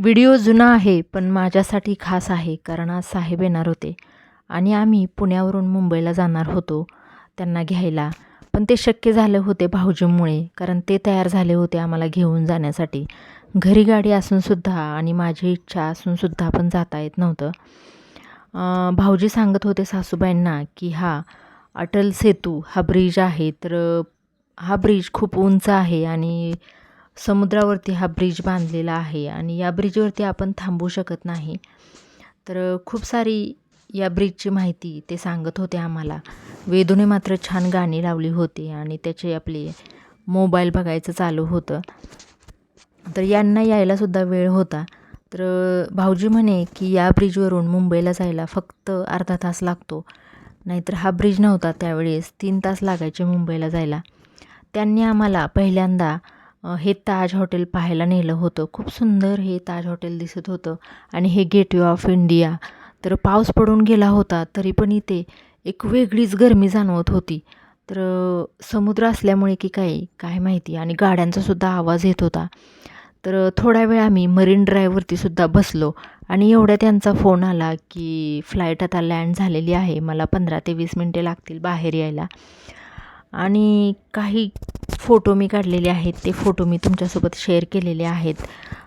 Video जुना आहे, पण माझ्यासाठी खास आहे कारण आज साहेब येणार होते आणि आम्ही पुण्यावरून मुंबईला जाणार होतो त्यांना घ्यायला. पण ते शक्य झाले होते भाऊजींमुळे, कारण ते तयार झाले होते आम्हाला घेऊन जाण्यासाठी. घरी गाडी असूनसुद्धा आणि माझी इच्छा असूनसुद्धा पण जाता येत नव्हतं. भाऊजी सांगत होते सासूबाईंना की हा अटल सेतू हा ब्रिज आहे, तर हा ब्रिज खूप उंच आहे आणि समुद्रावरती हा ब्रिज बांधलेला आहे आणि या ब्रिजवरती आपण थांबू शकत नाही. तर खूप सारी या ब्रिजची माहिती ते सांगत होते आम्हाला. वेदूने मात्र छान गाणी लावली होती आणि त्याचे आपले मोबाईल बघायचं चालू होतं. तर यांना यायलासुद्धा वेळ होता. तर भाऊजी म्हणे की या ब्रिजवरून मुंबईला जायला फक्त अर्धा तास लागतो, नाहीतर हा ब्रिज नव्हता त्यावेळेस 3 तास लागायचे मुंबईला जायला. त्यांनी आम्हाला पहिल्यांदा हे ताज हॉटेल पाहायला नेलं होतं. खूप सुंदर हे ताज हॉटेल दिसत होतं आणि हे गेटवे ऑफ इंडिया. तर पाऊस पडून गेला होता तरी पण इथे एक वेगळीच गरमी जाणवत होती. तर समुद्र असल्यामुळे की काय माहिती, आणि गाड्यांचासुद्धा आवाज येत होता. तर थोडा वेळ आम्ही मरीन ड्राईव्हवरती सुद्धा बसलो आणि एवढ्या त्यांचा फोन आला की फ्लाईट आता लँड झालेली आहे, मला 15 ते 20 मिनटे लागतील बाहेर यायला. आणि काही फोटो मी काढलेले आहेत, ते फोटो मी तुमच्यासोबत शेअर केलेले आहेत.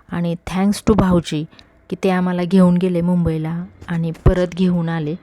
आणि थँक्स टू भाऊजी की ते आम्हाला घेऊन गेले मुंबईला आणि परत घेऊन आले.